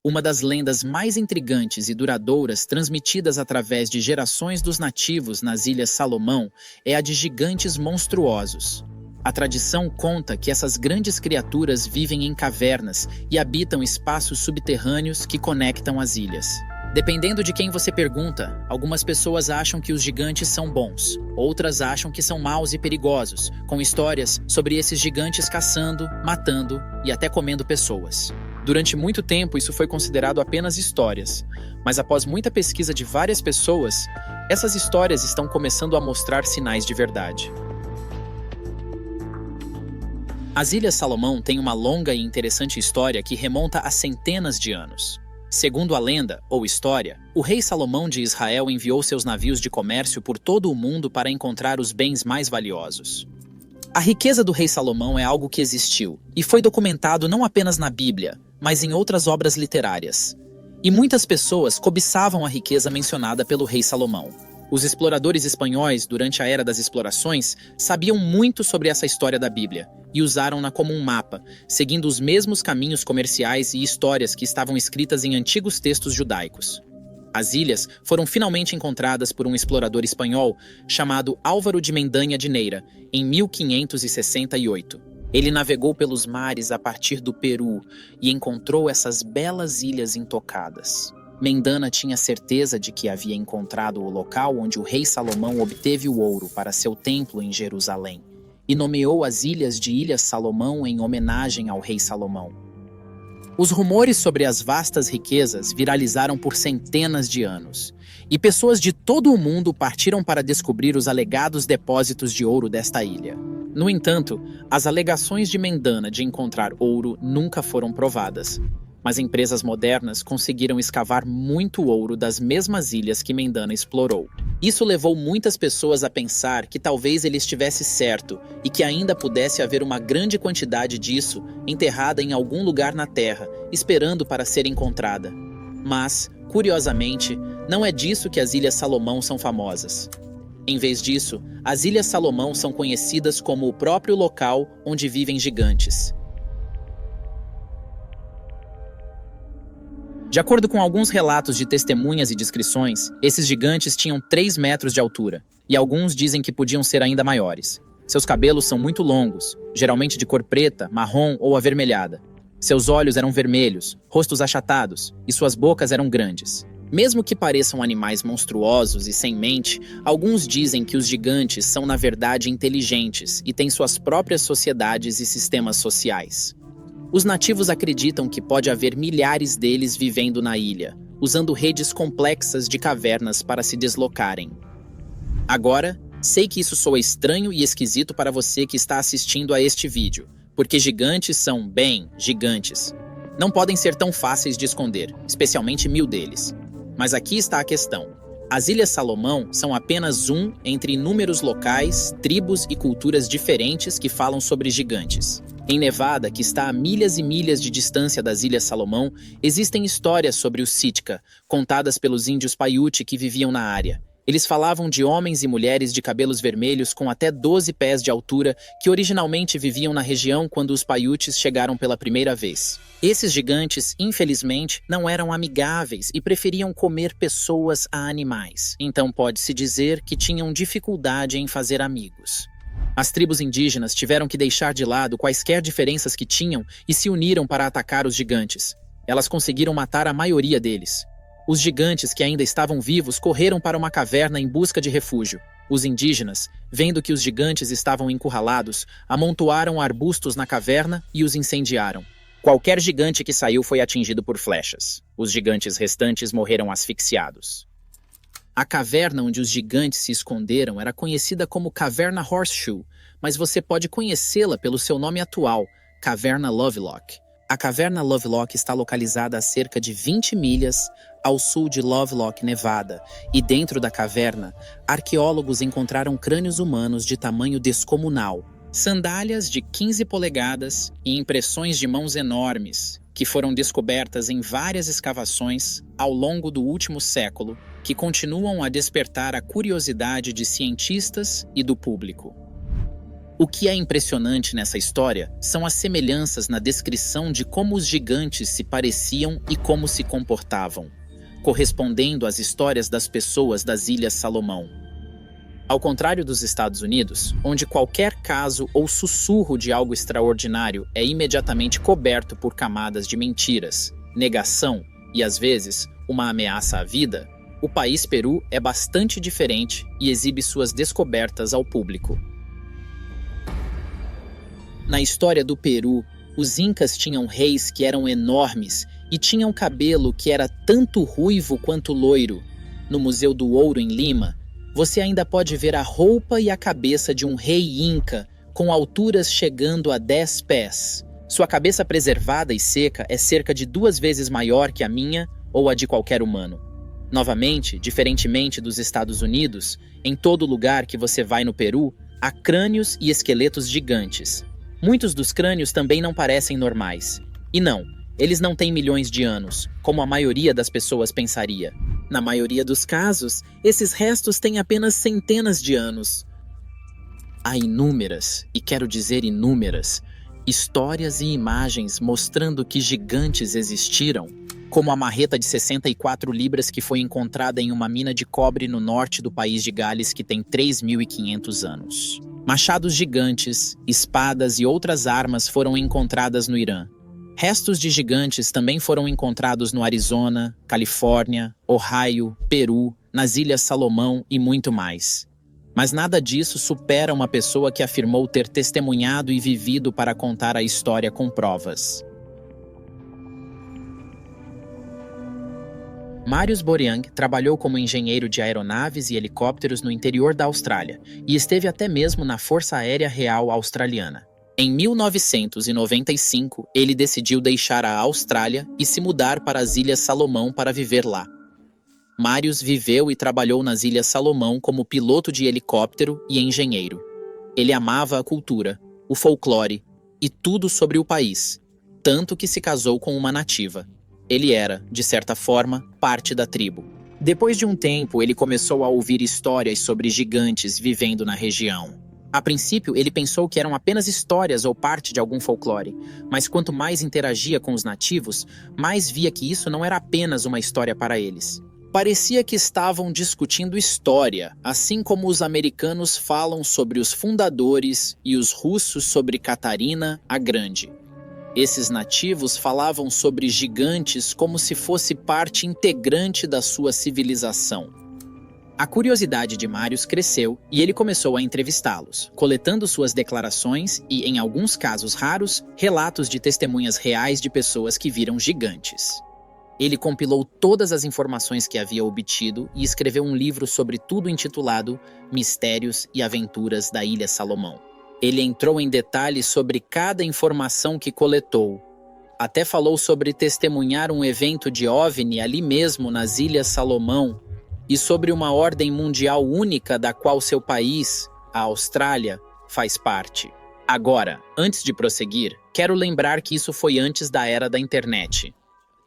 Uma das lendas mais intrigantes e duradouras transmitidas através de gerações dos nativos nas Ilhas Salomão é a de gigantes monstruosos. A tradição conta que essas grandes criaturas vivem em cavernas e habitam espaços subterrâneos que conectam as ilhas. Dependendo de quem você pergunta, algumas pessoas acham que os gigantes são bons, outras acham que são maus e perigosos, com histórias sobre esses gigantes caçando, matando e até comendo pessoas. Durante muito tempo, isso foi considerado apenas histórias, mas após muita pesquisa de várias pessoas, essas histórias estão começando a mostrar sinais de verdade. As Ilhas Salomão têm uma longa e interessante história que remonta a centenas de anos. Segundo a lenda, ou história, o rei Salomão de Israel enviou seus navios de comércio por todo o mundo para encontrar os bens mais valiosos. A riqueza do rei Salomão é algo que existiu, e foi documentado não apenas na Bíblia, mas em outras obras literárias. E muitas pessoas cobiçavam a riqueza mencionada pelo rei Salomão. Os exploradores espanhóis, durante a Era das Explorações, sabiam muito sobre essa história da Bíblia e usaram-na como um mapa, seguindo os mesmos caminhos comerciais e histórias que estavam escritas em antigos textos judaicos. As ilhas foram finalmente encontradas por um explorador espanhol chamado Álvaro de Mendanha de Neira, em 1568. Ele navegou pelos mares a partir do Peru e encontrou essas belas ilhas intocadas. Mendana tinha certeza de que havia encontrado o local onde o rei Salomão obteve o ouro para seu templo em Jerusalém, e nomeou as ilhas de Ilhas Salomão em homenagem ao rei Salomão. Os rumores sobre as vastas riquezas viralizaram por centenas de anos, e pessoas de todo o mundo partiram para descobrir os alegados depósitos de ouro desta ilha. No entanto, as alegações de Mendana de encontrar ouro nunca foram provadas, mas empresas modernas conseguiram escavar muito ouro das mesmas ilhas que Mendana explorou. Isso levou muitas pessoas a pensar que talvez ele estivesse certo e que ainda pudesse haver uma grande quantidade disso enterrada em algum lugar na Terra, esperando para ser encontrada. Mas, curiosamente, não é disso que as Ilhas Salomão são famosas. Em vez disso, as Ilhas Salomão são conhecidas como o próprio local onde vivem gigantes. De acordo com alguns relatos de testemunhas e descrições, esses gigantes tinham 3 metros de altura, e alguns dizem que podiam ser ainda maiores. Seus cabelos são muito longos, geralmente de cor preta, marrom ou avermelhada. Seus olhos eram vermelhos, rostos achatados, e suas bocas eram grandes. Mesmo que pareçam animais monstruosos e sem mente, alguns dizem que os gigantes são na verdade inteligentes e têm suas próprias sociedades e sistemas sociais. Os nativos acreditam que pode haver milhares deles vivendo na ilha, usando redes complexas de cavernas para se deslocarem. Agora, sei que isso soa estranho e esquisito para você que está assistindo a este vídeo, porque gigantes são, bem, gigantes. Não podem ser tão fáceis de esconder, especialmente 1000 deles. Mas aqui está a questão. As Ilhas Salomão são apenas um entre inúmeros locais, tribos e culturas diferentes que falam sobre gigantes. Em Nevada, que está a milhas e milhas de distância das Ilhas Salomão, existem histórias sobre os Sitka, contadas pelos índios Paiute que viviam na área. Eles falavam de homens e mulheres de cabelos vermelhos com até 12 pés de altura que originalmente viviam na região quando os Paiutes chegaram pela primeira vez. Esses gigantes, infelizmente, não eram amigáveis e preferiam comer pessoas a animais. Então pode-se dizer que tinham dificuldade em fazer amigos. As tribos indígenas tiveram que deixar de lado quaisquer diferenças que tinham e se uniram para atacar os gigantes. Elas conseguiram matar a maioria deles. Os gigantes que ainda estavam vivos correram para uma caverna em busca de refúgio. Os indígenas, vendo que os gigantes estavam encurralados, amontoaram arbustos na caverna e os incendiaram. Qualquer gigante que saiu foi atingido por flechas. Os gigantes restantes morreram asfixiados. A caverna onde os gigantes se esconderam era conhecida como Caverna Horseshoe, mas você pode conhecê-la pelo seu nome atual, Caverna Lovelock. A Caverna Lovelock está localizada a cerca de 20 milhas ao sul de Lovelock, Nevada, e dentro da caverna, arqueólogos encontraram crânios humanos de tamanho descomunal, sandálias de 15 polegadas e impressões de mãos enormes, que foram descobertas em várias escavações ao longo do último século, que continuam a despertar a curiosidade de cientistas e do público. O que é impressionante nessa história são as semelhanças na descrição de como os gigantes se pareciam e como se comportavam, correspondendo às histórias das pessoas das Ilhas Salomão. Ao contrário dos Estados Unidos, onde qualquer caso ou sussurro de algo extraordinário é imediatamente coberto por camadas de mentiras, negação e, às vezes, uma ameaça à vida, o país Peru é bastante diferente e exibe suas descobertas ao público. Na história do Peru, os incas tinham reis que eram enormes e tinham cabelo que era tanto ruivo quanto loiro. No Museu do Ouro, em Lima, você ainda pode ver a roupa e a cabeça de um rei inca, com alturas chegando a 10 pés. Sua cabeça preservada e seca é cerca de 2 vezes maior que a minha ou a de qualquer humano. Novamente, diferentemente dos Estados Unidos, em todo lugar que você vai no Peru, há crânios e esqueletos gigantes. Muitos dos crânios também não parecem normais. E não, eles não têm milhões de anos, como a maioria das pessoas pensaria. Na maioria dos casos, esses restos têm apenas centenas de anos. Há inúmeras, e quero dizer inúmeras, histórias e imagens mostrando que gigantes existiram, como a marreta de 64 libras que foi encontrada em uma mina de cobre no norte do país de Gales que tem 3.500 anos. Machados gigantes, espadas e outras armas foram encontradas no Irã. Restos de gigantes também foram encontrados no Arizona, Califórnia, Ohio, Peru, nas Ilhas Salomão e muito mais. Mas nada disso supera uma pessoa que afirmou ter testemunhado e vivido para contar a história com provas. Marius Boryang trabalhou como engenheiro de aeronaves e helicópteros no interior da Austrália e esteve até mesmo na Força Aérea Real Australiana. Em 1995, ele decidiu deixar a Austrália e se mudar para as Ilhas Salomão para viver lá. Marius viveu e trabalhou nas Ilhas Salomão como piloto de helicóptero e engenheiro. Ele amava a cultura, o folclore e tudo sobre o país, tanto que se casou com uma nativa. Ele era, de certa forma, parte da tribo. Depois de um tempo, ele começou a ouvir histórias sobre gigantes vivendo na região. A princípio, ele pensou que eram apenas histórias ou parte de algum folclore, mas quanto mais interagia com os nativos, mais via que isso não era apenas uma história para eles. Parecia que estavam discutindo história, assim como os americanos falam sobre os fundadores e os russos sobre Catarina a Grande. Esses nativos falavam sobre gigantes como se fosse parte integrante da sua civilização. A curiosidade de Marius cresceu e ele começou a entrevistá-los, coletando suas declarações e, em alguns casos raros, relatos de testemunhas reais de pessoas que viram gigantes. Ele compilou todas as informações que havia obtido e escreveu um livro sobre tudo intitulado Mistérios e Aventuras da Ilha Salomão. Ele entrou em detalhes sobre cada informação que coletou. Até falou sobre testemunhar um evento de OVNI ali mesmo nas Ilhas Salomão e sobre uma ordem mundial única da qual seu país, a Austrália, faz parte. Agora, antes de prosseguir, quero lembrar que isso foi antes da era da internet.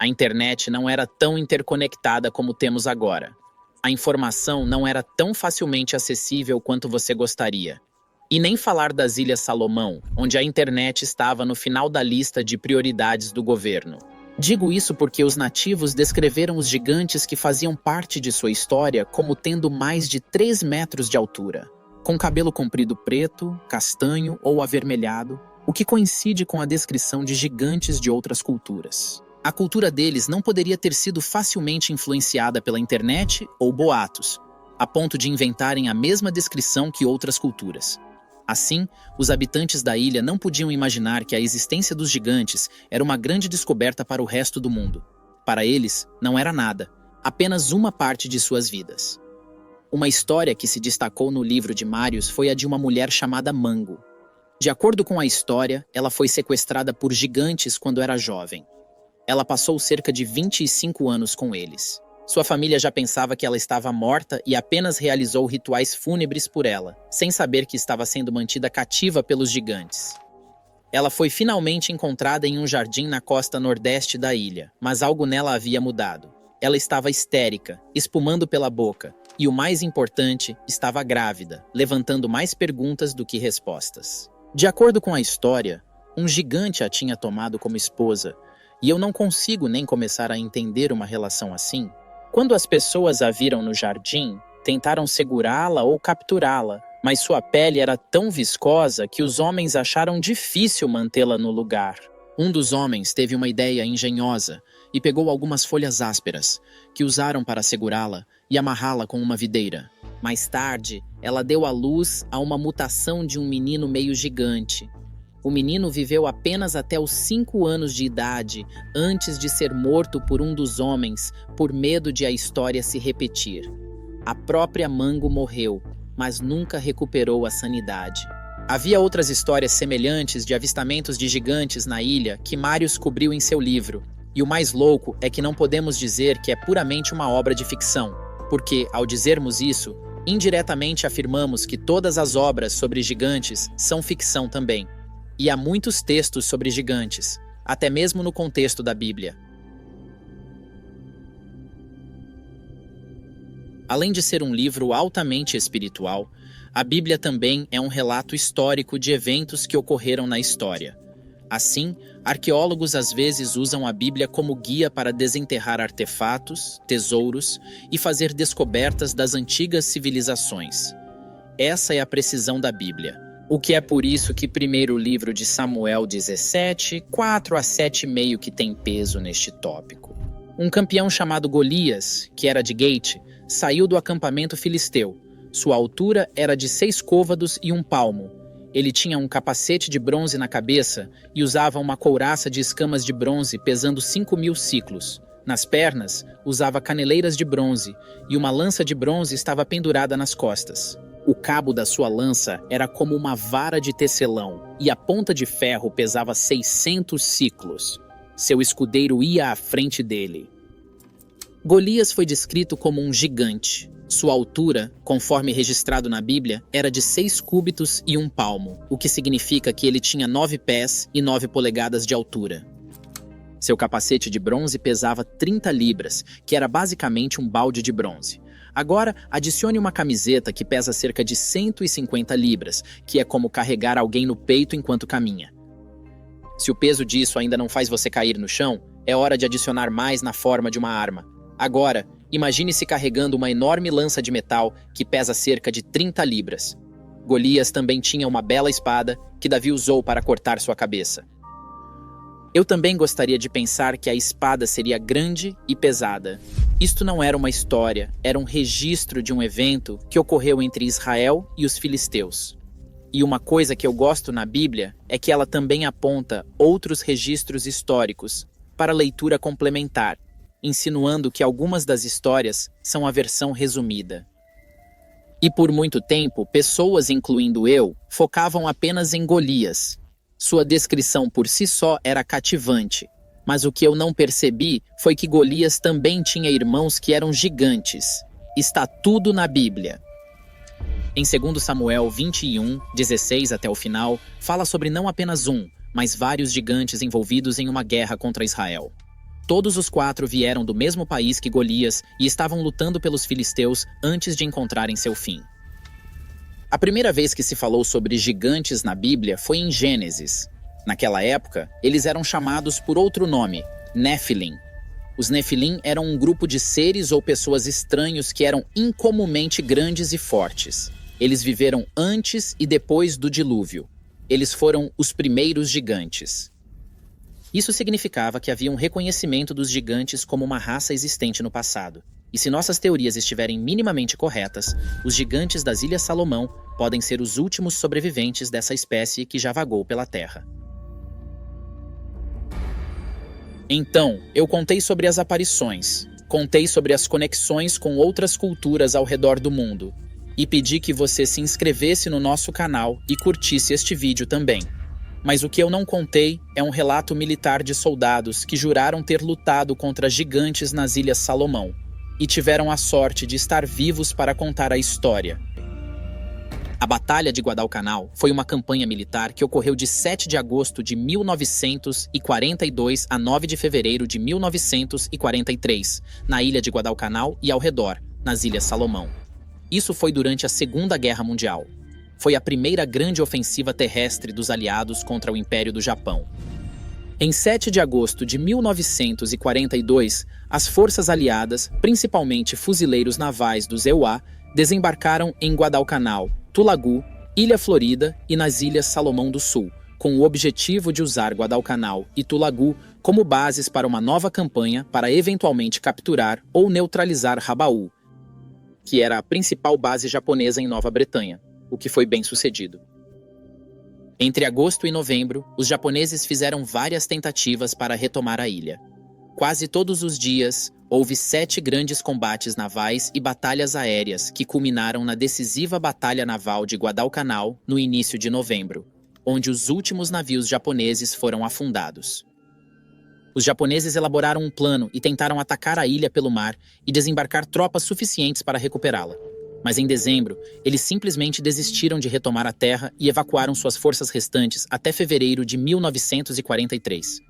A internet não era tão interconectada como temos agora. A informação não era tão facilmente acessível quanto você gostaria. E nem falar das Ilhas Salomão, onde a internet estava no final da lista de prioridades do governo. Digo isso porque os nativos descreveram os gigantes que faziam parte de sua história como tendo mais de 3 metros de altura, com cabelo comprido preto, castanho ou avermelhado, o que coincide com a descrição de gigantes de outras culturas. A cultura deles não poderia ter sido facilmente influenciada pela internet ou boatos, a ponto de inventarem a mesma descrição que outras culturas. Assim, os habitantes da ilha não podiam imaginar que a existência dos gigantes era uma grande descoberta para o resto do mundo. Para eles, não era nada, apenas uma parte de suas vidas. Uma história que se destacou no livro de Marius foi a de uma mulher chamada Mango. De acordo com a história, ela foi sequestrada por gigantes quando era jovem. Ela passou cerca de 25 anos com eles. Sua família já pensava que ela estava morta e apenas realizou rituais fúnebres por ela, sem saber que estava sendo mantida cativa pelos gigantes. Ela foi finalmente encontrada em um jardim na costa nordeste da ilha, mas algo nela havia mudado. Ela estava histérica, espumando pela boca, E o mais importante, estava grávida, levantando mais perguntas do que respostas. De acordo com a história, um gigante a tinha tomado como esposa, e eu não consigo nem começar a entender uma relação assim. Quando as pessoas a viram no jardim, tentaram segurá-la ou capturá-la, mas sua pele era tão viscosa que os homens acharam difícil mantê-la no lugar. Um dos homens teve uma ideia engenhosa e pegou algumas folhas ásperas, que usaram para segurá-la e amarrá-la com uma videira. Mais tarde, ela deu à luz a uma mutação de um menino meio gigante. O menino viveu apenas até os 5 anos de idade, antes de ser morto por um dos homens, por medo de a história se repetir. A própria Mango morreu, mas nunca recuperou a sanidade. Havia outras histórias semelhantes de avistamentos de gigantes na ilha que Marius cobriu em seu livro. E o mais louco é que não podemos dizer que é puramente uma obra de ficção, porque, ao dizermos isso, indiretamente afirmamos que todas as obras sobre gigantes são ficção também. E há muitos textos sobre gigantes, até mesmo no contexto da Bíblia. Além de ser um livro altamente espiritual, a Bíblia também é um relato histórico de eventos que ocorreram na história. Assim, arqueólogos às vezes usam a Bíblia como guia para desenterrar artefatos, tesouros e fazer descobertas das antigas civilizações. Essa é a precisão da Bíblia. O que é por isso que primeiro livro de Samuel 17, 4 a 7 meio que tem peso neste tópico. Um campeão chamado Golias, que era de Gate, saiu do acampamento filisteu. Sua altura era de 6 côvados e 1 palmo. Ele tinha um capacete de bronze na cabeça e usava uma couraça de escamas de bronze pesando 5.000 ciclos. Nas pernas, usava caneleiras de bronze e uma lança de bronze estava pendurada nas costas. O cabo da sua lança era como uma vara de tecelão e a ponta de ferro pesava 600 ciclos. Seu escudeiro ia à frente dele. Golias foi descrito como um gigante. Sua altura, conforme registrado na Bíblia, era de 6 cúbitos e 1 palmo, o que significa que ele tinha 9 pés e 9 polegadas de altura. Seu capacete de bronze pesava 30 libras, que era basicamente um balde de bronze. Agora, adicione uma camiseta que pesa cerca de 150 libras, que é como carregar alguém no peito enquanto caminha. Se o peso disso ainda não faz você cair no chão, é hora de adicionar mais na forma de uma arma. Agora, imagine-se carregando uma enorme lança de metal que pesa cerca de 30 libras. Golias também tinha uma bela espada que Davi usou para cortar sua cabeça. Eu também gostaria de pensar que a espada seria grande e pesada. Isto não era uma história, era um registro de um evento que ocorreu entre Israel e os filisteus. E uma coisa que eu gosto na Bíblia é que ela também aponta outros registros históricos para leitura complementar, insinuando que algumas das histórias são a versão resumida. E por muito tempo, pessoas, incluindo eu, focavam apenas em Golias. Sua descrição por si só era cativante, mas o que eu não percebi foi que Golias também tinha irmãos que eram gigantes. Está tudo na Bíblia. Em 2 Samuel 21, 16 até o final, fala sobre não apenas um, mas vários gigantes envolvidos em uma guerra contra Israel. Todos os 4 vieram do mesmo país que Golias e estavam lutando pelos filisteus antes de encontrarem seu fim. A primeira vez que se falou sobre gigantes na Bíblia foi em Gênesis. Naquela época, eles eram chamados por outro nome, Néfilim. Os Nefilim eram um grupo de seres ou pessoas estranhos que eram incomumente grandes e fortes. Eles viveram antes e depois do dilúvio. Eles foram os primeiros gigantes. Isso significava que havia um reconhecimento dos gigantes como uma raça existente no passado. E se nossas teorias estiverem minimamente corretas, os gigantes das Ilhas Salomão podem ser os últimos sobreviventes dessa espécie que já vagou pela Terra. Então, eu contei sobre as aparições, contei sobre as conexões com outras culturas ao redor do mundo, e pedi que você se inscrevesse no nosso canal e curtisse este vídeo também. Mas o que eu não contei é um relato militar de soldados que juraram ter lutado contra gigantes nas Ilhas Salomão, e tiveram a sorte de estar vivos para contar a história. A Batalha de Guadalcanal foi uma campanha militar que ocorreu de 7 de agosto de 1942 a 9 de fevereiro de 1943, na ilha de Guadalcanal e ao redor, nas Ilhas Salomão. Isso foi durante a Segunda Guerra Mundial. Foi a primeira grande ofensiva terrestre dos aliados contra o Império do Japão. Em 7 de agosto de 1942, as forças aliadas, principalmente fuzileiros navais dos EUA, desembarcaram em Guadalcanal, Tulagu, Ilha Florida e nas Ilhas Salomão do Sul, com o objetivo de usar Guadalcanal e Tulagu como bases para uma nova campanha para eventualmente capturar ou neutralizar Rabaul, que era a principal base japonesa em Nova Bretanha, o que foi bem sucedido. Entre agosto e novembro, os japoneses fizeram várias tentativas para retomar a ilha. Quase todos os dias, houve 7 grandes combates navais e batalhas aéreas que culminaram na decisiva Batalha Naval de Guadalcanal no início de novembro, onde os últimos navios japoneses foram afundados. Os japoneses elaboraram um plano e tentaram atacar a ilha pelo mar e desembarcar tropas suficientes para recuperá-la. Mas em dezembro, eles simplesmente desistiram de retomar a terra e evacuaram suas forças restantes até fevereiro de 1943.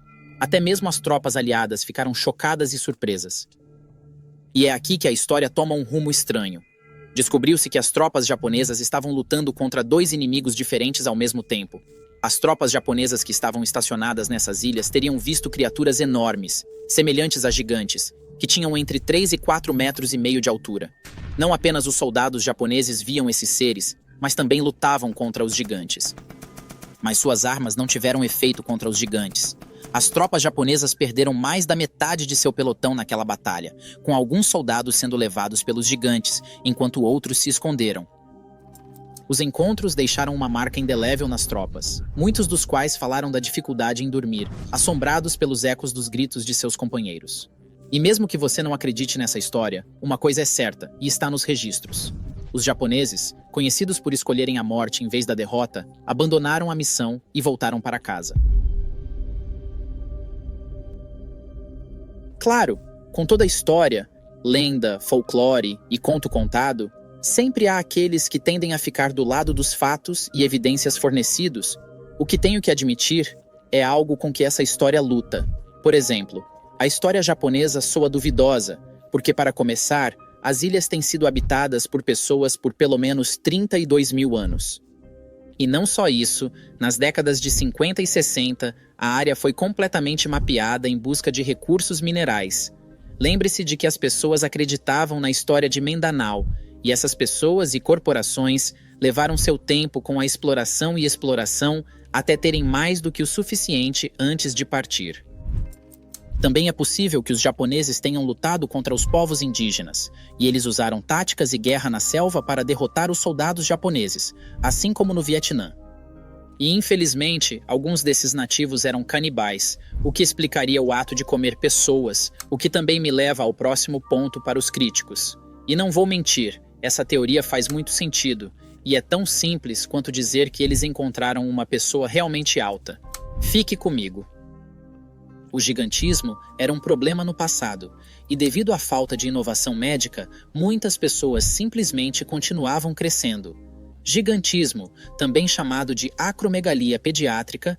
Até mesmo as tropas aliadas ficaram chocadas e surpresas. E é aqui que a história toma um rumo estranho. Descobriu-se que as tropas japonesas estavam lutando contra 2 inimigos diferentes ao mesmo tempo. As tropas japonesas que estavam estacionadas nessas ilhas teriam visto criaturas enormes, semelhantes a gigantes, que tinham entre 3 e 4 metros e meio de altura. Não apenas os soldados japoneses viam esses seres, mas também lutavam contra os gigantes. Mas suas armas não tiveram efeito contra os gigantes. As tropas japonesas perderam mais da metade de seu pelotão naquela batalha, com alguns soldados sendo levados pelos gigantes, enquanto outros se esconderam. Os encontros deixaram uma marca indelével nas tropas, muitos dos quais falaram da dificuldade em dormir, assombrados pelos ecos dos gritos de seus companheiros. E mesmo que você não acredite nessa história, uma coisa é certa, e está nos registros. Os japoneses, conhecidos por escolherem a morte em vez da derrota, abandonaram a missão e voltaram para casa. Claro, com toda a história, lenda, folclore e conto contado, sempre há aqueles que tendem a ficar do lado dos fatos e evidências fornecidos. O que tenho que admitir é algo com que essa história luta. Por exemplo, a história japonesa soa duvidosa, porque, para começar, as ilhas têm sido habitadas por pessoas por pelo menos 32 mil anos. E não só isso, nas décadas de 50 e 60, a área foi completamente mapeada em busca de recursos minerais. Lembre-se de que as pessoas acreditavam na história de Mindanao, e essas pessoas e corporações levaram seu tempo com a exploração e exploração até terem mais do que o suficiente antes de partir. Também é possível que os japoneses tenham lutado contra os povos indígenas, e eles usaram táticas e guerra na selva para derrotar os soldados japoneses, assim como no Vietnã. E infelizmente, alguns desses nativos eram canibais, o que explicaria o ato de comer pessoas, o que também me leva ao próximo ponto para os críticos. E não vou mentir, essa teoria faz muito sentido, e é tão simples quanto dizer que eles encontraram uma pessoa realmente alta. Fique comigo. O gigantismo era um problema no passado, e devido à falta de inovação médica, muitas pessoas simplesmente continuavam crescendo. Gigantismo, também chamado de acromegalia pediátrica,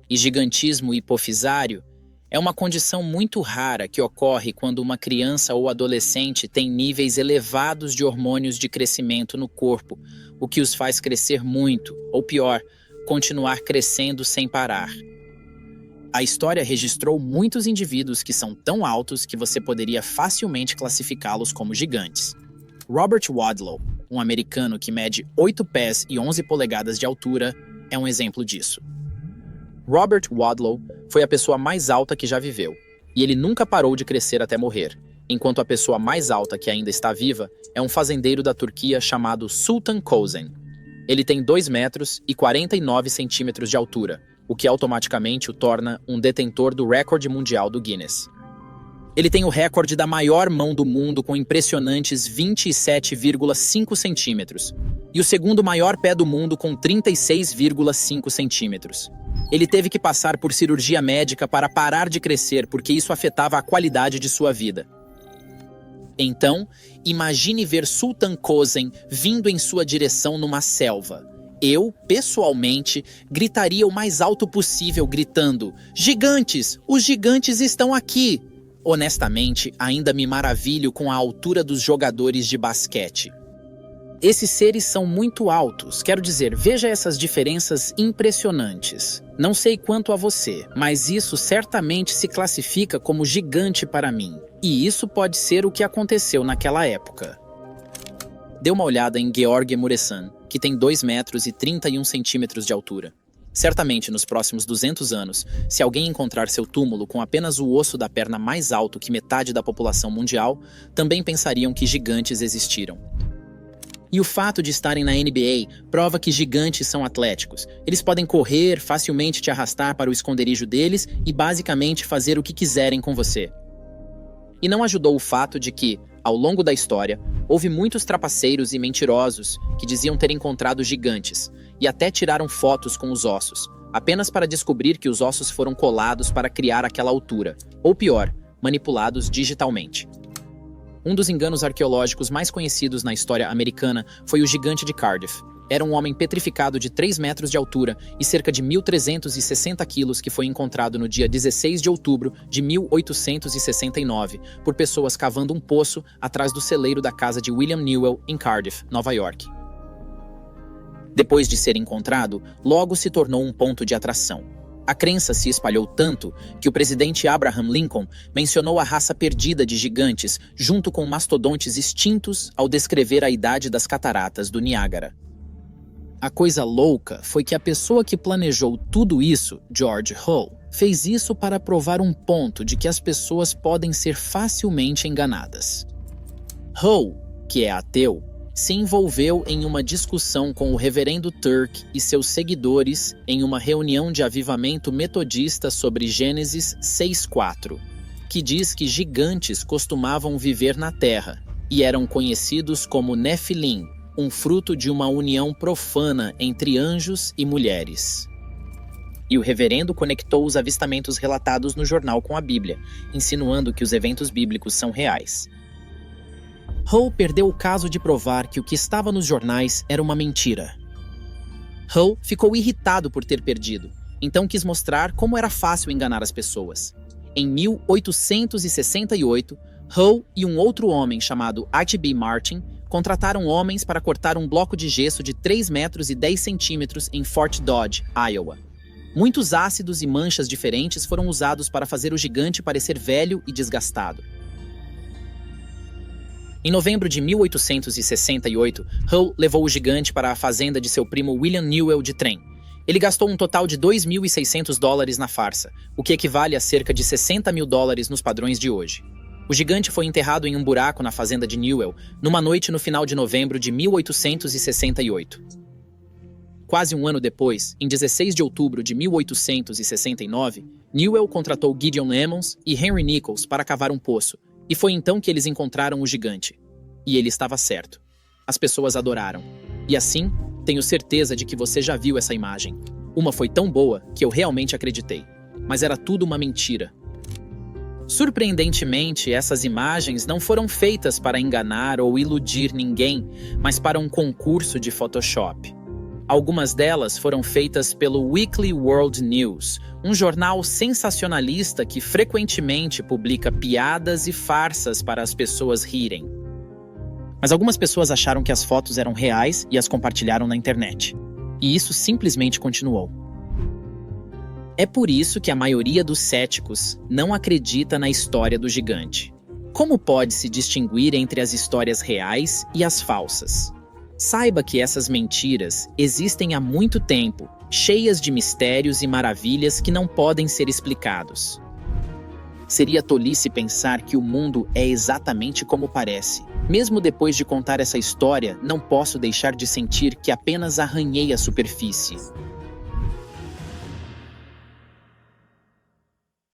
e gigantismo hipofisário, é uma condição muito rara que ocorre quando uma criança ou adolescente tem níveis elevados de hormônios de crescimento no corpo, o que os faz crescer muito, ou pior, continuar crescendo sem parar. A história registrou muitos indivíduos que são tão altos que você poderia facilmente classificá-los como gigantes. Robert Wadlow, um americano que mede 8 pés e 11 polegadas de altura, é um exemplo disso. Robert Wadlow foi a pessoa mais alta que já viveu, e ele nunca parou de crescer até morrer, enquanto a pessoa mais alta que ainda está viva é um fazendeiro da Turquia chamado Sultan Kösen. Ele tem 2 metros e 49 centímetros de altura, o que automaticamente o torna um detentor do recorde mundial do Guinness. Ele tem o recorde da maior mão do mundo com impressionantes 27,5 centímetros e o segundo maior pé do mundo com 36,5 centímetros. Ele teve que passar por cirurgia médica para parar de crescer porque isso afetava a qualidade de sua vida. Então, imagine ver Sultan Kösen vindo em sua direção numa selva. Eu, pessoalmente, gritaria o mais alto possível, gritando: "Gigantes! Os gigantes estão aqui!" Honestamente, ainda me maravilho com a altura dos jogadores de basquete. Esses seres são muito altos, quero dizer, veja essas diferenças impressionantes. Não sei quanto a você, mas isso certamente se classifica como gigante para mim. E isso pode ser o que aconteceu naquela época. Dê uma olhada em George Muresan, que tem 2 metros e 31 centímetros de altura. Certamente, nos próximos 200 anos, se alguém encontrar seu túmulo com apenas o osso da perna mais alto que metade da população mundial, também pensariam que gigantes existiram. E o fato de estarem na NBA prova que gigantes são atléticos. Eles podem correr, facilmente te arrastar para o esconderijo deles e basicamente fazer o que quiserem com você. E não ajudou o fato de que, ao longo da história, houve muitos trapaceiros e mentirosos que diziam ter encontrado gigantes e até tiraram fotos com os ossos, apenas para descobrir que os ossos foram colados para criar aquela altura, ou pior, manipulados digitalmente. Um dos enganos arqueológicos mais conhecidos na história americana foi o gigante de Cardiff. Era um homem petrificado de 3 metros de altura e cerca de 1.360 quilos que foi encontrado no dia 16 de outubro de 1869 por pessoas cavando um poço atrás do celeiro da casa de William Newell em Cardiff, Nova York. Depois de ser encontrado, logo se tornou um ponto de atração. A crença se espalhou tanto que o presidente Abraham Lincoln mencionou a raça perdida de gigantes junto com mastodontes extintos ao descrever a idade das cataratas do Niágara. A coisa louca foi que a pessoa que planejou tudo isso, George Hull, fez isso para provar um ponto de que as pessoas podem ser facilmente enganadas. Hull, que é ateu, se envolveu em uma discussão com o reverendo Turk e seus seguidores em uma reunião de avivamento metodista sobre Gênesis 6:4, que diz que gigantes costumavam viver na terra e eram conhecidos como Nefilim, um fruto de uma união profana entre anjos e mulheres. E o reverendo conectou os avistamentos relatados no jornal com a Bíblia, insinuando que os eventos bíblicos são reais. Hull perdeu o caso de provar que o que estava nos jornais era uma mentira. Hull ficou irritado por ter perdido, então quis mostrar como era fácil enganar as pessoas. Em 1868, Hull e um outro homem chamado H.B. Martin contrataram homens para cortar um bloco de gesso de 3 metros e 10 centímetros em Fort Dodge, Iowa. Muitos ácidos e manchas diferentes foram usados para fazer o gigante parecer velho e desgastado. Em novembro de 1868, Hull levou o gigante para a fazenda de seu primo William Newell de trem. Ele gastou um total de $2.600 na farsa, o que equivale a cerca de $60 mil nos padrões de hoje. O gigante foi enterrado em um buraco na fazenda de Newell, numa noite no final de novembro de 1868. Quase um ano depois, em 16 de outubro de 1869, Newell contratou Gideon Emmons e Henry Nichols para cavar um poço, e foi então que eles encontraram o gigante. E ele estava certo. As pessoas adoraram. E assim, tenho certeza de que você já viu essa imagem. Uma foi tão boa que eu realmente acreditei. Mas era tudo uma mentira. Surpreendentemente, essas imagens não foram feitas para enganar ou iludir ninguém, mas para um concurso de Photoshop. Algumas delas foram feitas pelo Weekly World News, um jornal sensacionalista que frequentemente publica piadas e farsas para as pessoas rirem. Mas algumas pessoas acharam que as fotos eram reais e as compartilharam na internet. E isso simplesmente continuou. É por isso que a maioria dos céticos não acredita na história do gigante. Como pode-se distinguir entre as histórias reais e as falsas? Saiba que essas mentiras existem há muito tempo, cheias de mistérios e maravilhas que não podem ser explicados. Seria tolice pensar que o mundo é exatamente como parece. Mesmo depois de contar essa história, não posso deixar de sentir que apenas arranhei a superfície.